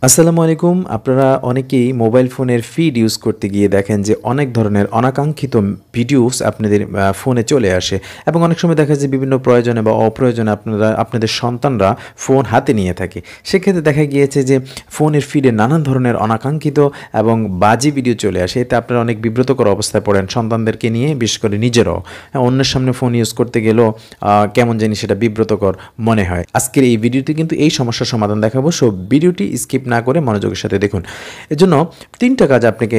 আসসালামু আলাইকুম। আপনারা অনেকেই মোবাইল ফোনের ফিড ইউজ করতে গিয়ে দেখেন যে অনেক ধরনের অনাকাঙ্ক্ষিত ভিডিওস আপনাদের ফোনে চলে আসে এবং অনেক সময় দেখা যায় বিভিন্ন প্রয়োজনে বা অপ্রয়োজনে আপনাদের সন্তানরা ফোন হাতে নিয়ে থাকে। সেক্ষেত্রে দেখা গিয়েছে যে ফোনের ফিডে নানান ধরনের অনাকাঙ্ক্ষিত এবং বাজে ভিডিও চলে আসে। এতে আপনারা অনেক বিব্রতকর অবস্থায় পড়েন সন্তানদেরকে নিয়ে, বিশেষ করে নিজেরাও। অন্যের সামনে ফোন ইউজ করতে গেলেও কেমন জানি সেটা বিব্রতকর মনে হয়। আজকের এই ভিডিওতে কিন্তু এই সমস্যার সমাধান দেখাবো, সো ভিডিওটি স্কিপ না করে মনোযোগের সাথে দেখুন। এজন্য 3টা কাজ আপনাকে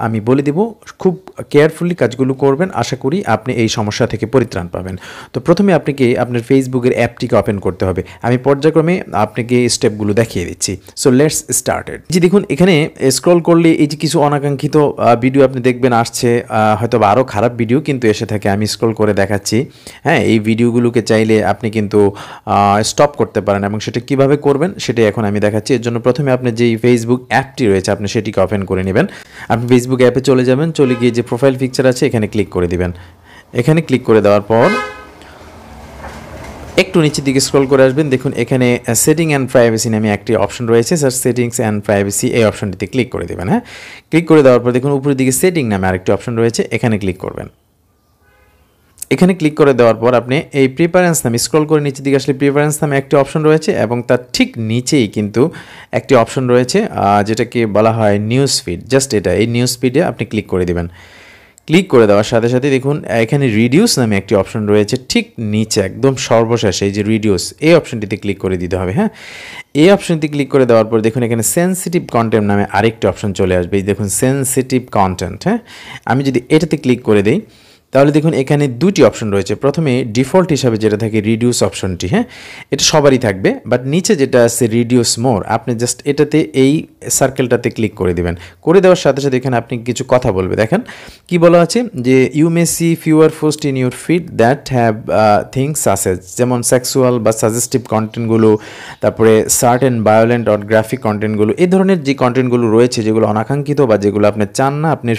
আমি বলে দেব, খুব কেয়ারফুলি কাজগুলো করবেন। আশা করি আপনি এই সমস্যা থেকে পরিত্রাণ পাবেন। তো প্রথমে আপনাকে আপনার ফেসবুকের অ্যাপটিকে ওপেন করতে হবে। আমি পর্যায়ক্রমে আপনাকে স্টেপগুলো দেখিয়ে দিচ্ছি। So let's started. যে দেখুন, এখানে স্ক্রল করলে এই যে কিছু অনাকাঙ্ক্ষিত ভিডিও আপনি দেখবেন আসছে, হয়তো বা আরও খারাপ ভিডিও কিন্তু এসে থাকে। আমি স্ক্রল করে দেখাচ্ছি। হ্যাঁ, এই ভিডিওগুলোকে চাইলে আপনি কিন্তু স্টপ করতে পারেন এবং সেটা কিভাবে করবেন সেটাই এখন আমি দেখাচ্ছি। এর জন্য প্রথমে আপনার যেই ফেসবুক অ্যাপটি রয়েছে আপনি সেটিকে ওপেন করে নেবেন। আপনি ফেসবুক অ্যাপে চলে যাবেন, চলে গিয়ে যে প্রোফাইল পিকচার আছে এখানে ক্লিক করে দিবেন। এখানে ক্লিক করে দেওয়ার পর একটু নিচের দিকে স্ক্রল করে আসবেন। দেখুন এখানে সেটিং অ্যান্ড প্রাইভেসি নামে একটি অপশন রয়েছে। স্যার সেটিংস অ্যান্ড প্রাইভেসি এই অপশনটিতে ক্লিক করে দেবেন। হ্যাঁ, ক্লিক করে দেওয়ার পর দেখুন উপরের দিকে সেটিং নামে আরেকটি অপশন রয়েছে, এখানে ক্লিক করবেন। এখানে ক্লিক করে দেওয়ার পর আপনি এই প্রিফারেন্স নামে স্ক্রল করে নিচের দিকে আসলে প্রিফারেন্স নামে একটি অপশন রয়েছে এবং তার ঠিক নিচেই কিন্তু একটি অপশন রয়েছে যেটাকে বলা হয় নিউজ ফিড। জাস্ট এই নিউজ ফিডে আপনি ক্লিক করে দিবেন। ক্লিক করে দেওয়ার সাথে সাথে দেখুন এখানে রিডিউস নামে একটি অপশন রয়েছে ঠিক নিচে একদম সর্বশেষে, এই যে রিডিউস এই অপশনটিতে ক্লিক করে দিতে হবে। হ্যাঁ, এই অপশনটি ক্লিক করে দেওয়ার পর দেখুন এখানে সেন্সিটিভ কন্টেন্ট নামে আরেকটি অপশন চলে আসবে। এই দেখুন সেন্সিটিভ কন্টেন্ট। হ্যাঁ, আমি যদি এটাতে ক্লিক করে দিই তাহলে দেখুন এখানে 2টি অপশন রয়েছে। প্রথমে ডিফল্ট হিসাবে যেটা থাকে রিডিউস অপশনটি, হ্যাঁ এটা সবারই থাকবে, বাট নিচে যেটা আছে রিডিউস মোর, আপনি জাস্ট এটাতে এই সার্কেলটাতে ক্লিক করে দিবেন। করে দেওয়ার সাথে সাথে এখানে আপনি কিছু কথা বলবে। দেখেন কি বলা আছে যে you may see fewer post in your feed that have things such as, যেমন সেক্সুয়াল বা সাজেস্টিভ কন্টেন্টগুলো, তারপরে সার্টেন ভায়োলেন্ট অর গ্রাফিক কন্টেন্টগুলো, এই ধরনের যে কন্টেন্টগুলো রয়েছে যেগুলো অনাকাঙ্ক্ষিত বা যেগুলো আপনি চান না আপনার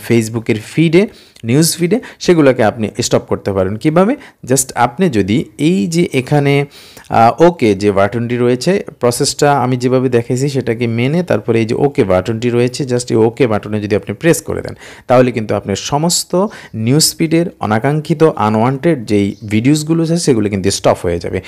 ফেসবুকের ফিডে, নিউজ ফিডে, সেগুলোকে আপনি স্টপ করতে পারেন। কিভাবে? জাস্ট আপনি যদি এই যে এখানে ওকে যে বাটনটি রয়েছে, প্রসেসটা আমি যেভাবে দেখেছি সেটাকে মেনে তারপরে এই যে ওকে বাটনটি রয়েছে, জাস্ট এই ওকে বাটনে যদি আপনি প্রেস করে দেন তাহলে কিন্তু আপনার সমস্ত নিউজ ফিডের অনাকাঙ্ক্ষিত আনওয়ান্টেড যেই ভিডিওসগুলো আছে সেগুলো কিন্তু স্টপ হয়ে যাবে।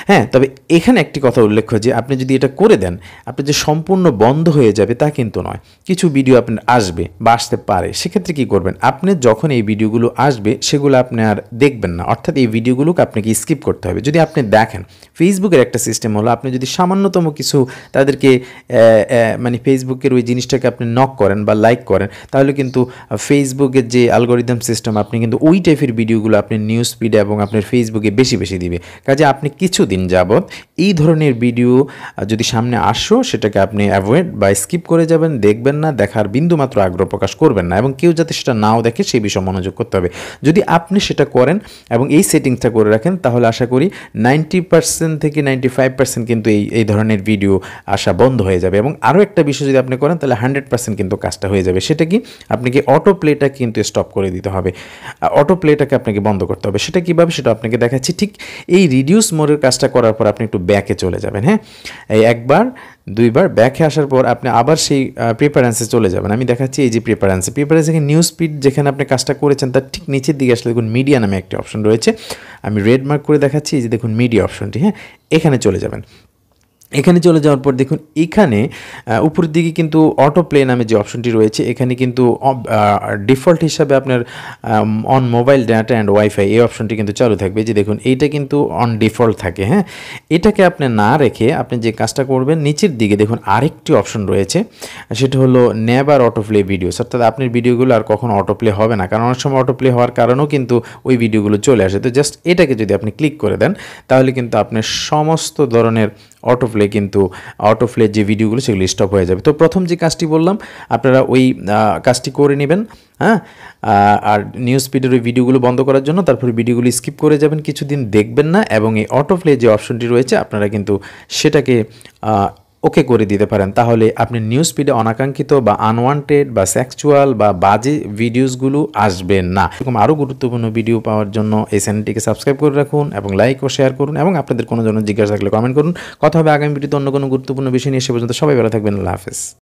হ্যাঁ, তবে এখানে একটি কথা উল্লেখ্য যে আপনি যদি এটা করে দেন আপনি যে সম্পূর্ণ বন্ধ হয়ে যাবে তা কিন্তু নয়। কিছু ভিডিও আপনার আসবে বা আসতে পারে, সেক্ষেত্রে কী করবেন, আপনি যখন এই ভিডিওগুলো আসবে সেগুলো আপনি আর দেখবেন না, অর্থাৎ এই ভিডিওগুলোকে আপনাকে স্কিপ করতে হবে। যদি আপনি দেখেন ফেসবুকের একটা সিস্টেম হলো আপনি যদি সামান্যতম কিছু তাদেরকে মানে ফেসবুকের ওই জিনিসটাকে আপনি নক করেন বা লাইক করেন তাহলে কিন্তু ফেসবুকের যে অ্যালগরিদম সিস্টেম আপনি কিন্তু ওই টাইপের ভিডিওগুলো আপনি নিউজ ফিডে এবং আপনার ফেসবুকে বেশি বেশি দিবে। কাজে আপনি কিছুদিন যাবত এই ধরনের ভিডিও যদি সামনে আসো সেটাকে আপনি অ্যাভয়েড বা স্কিপ করে যাবেন, দেখবেন না, দেখার বিন্দুমাত্র আগ্রহ প্রকাশ করবেন না এবং কেউ যাতে সেটা নাও দেখে সেই বিষয়ে মনোযোগ করতে হবে। যদি আপনি সেটা করেন এবং এই সেটিংসটা করে রাখেন তাহলে আশা করি 90% থেকে 95% কিন্তু এই ধরনের ভিডিও আসা বন্ধ হয়ে যাবে। এবং আরও একটা বিষয় যদি আপনি করেন তাহলে 100% কিন্তু কাজটা হয়ে যাবে। সেটা কি, আপনাকে অটো প্লেটা কিন্তু স্টপ করে দিতে হবে, অটো প্লেটাকে আপনাকে বন্ধ করতে হবে। সেটা কীভাবে সেটা আপনাকে দেখাচ্ছি। ঠিক এই রিডিউস মোডের কাজটা করার পর আপনি একটু ব্যাকে চলে যাবেন। হ্যাঁ, এই একবার দুইবার ব্যাকে আসার পর আপনি আবার সেই প্রিফারেন্সে চলে যাবেন। আমি দেখাচ্ছি এই যে প্রিফারেন্সে এখানে নিউজ ফিড যেখানে আপনি কাজটা করেছেন তার ঠিক নিচের দিকে আসলে দেখুন মিডিয়া নামে একটি অপশন রয়েছে। আমি রেড মার্ক করে দেখাচ্ছি, এই যে দেখুন মিডিয়া অপশনটি। হ্যাঁ, এখানে চলে যাবেন। এখানে চলে যাওয়ার পর দেখুন এখানে উপরের দিকে কিন্তু অটো প্লে নামে যে অপশনটি রয়েছে এখানে কিন্তু ডিফল্ট হিসাবে আপনার on mobile data and wifi এই অপশনটি কিন্তু চালু থাকবে। যে দেখুন এইটা কিন্তু অন ডিফল্ট থাকে। হ্যাঁ, এটাকে আপনি না রেখে আপনি যে কাজটা করবেন নিচের দিকে দেখুন আরেকটি অপশন রয়েছে, সেটা হলো নেভার অটো প্লে ভিডিওস, অর্থাৎ আপনার ভিডিওগুলো আর কখনো অটো প্লে হবে না, কারণ অনেক সময় অটো প্লে হওয়ার কারণেও কিন্তু ওই ভিডিওগুলো চলে আসে। তো জাস্ট এটাকে যদি আপনি ক্লিক করে দেন তাহলে কিন্তু আপনার সমস্ত ধরনের অটো প্লে যে ভিডিওগুলো সেগুলো স্টপ হয়ে যাবে। তো প্রথম যে কাজটি বললাম আপনারা ওই কাজটি করে নেবেন। হ্যাঁ, আর নিউজ ফিডের ওই ভিডিওগুলো বন্ধ করার জন্য তারপরে ভিডিওগুলো স্কিপ করে যাবেন, কিছুদিন দেখবেন না এবং এই অটো প্লে যে অপশনটি রয়েছে আপনারা কিন্তু সেটাকে ওকে করে দিতে পারেন, তাহলে আপনি নিউজ ফিডে অনাকাঙ্ক্ষিত বা আনওয়ান্টেড বা সেক্সুয়াল বা বাজে ভিডিওসগুলো আসবে না। এরকম আরও গুরুত্বপূর্ণ ভিডিও পাওয়ার জন্য এই চ্যানেলটিকে সাবস্ক্রাইব করে রাখুন এবং লাইক ও শেয়ার করুন, এবং আপনাদের কোনো জন্য জিজ্ঞাসা থাকলে কমেন্ট করুন। কথা হবে আগামী ভিডিওতে অন্য কোনো গুরুত্বপূর্ণ বিষয় নিয়ে। সে পর্যন্ত সবাই ভালো থাকবেন। আল্লাহ হাফেজ।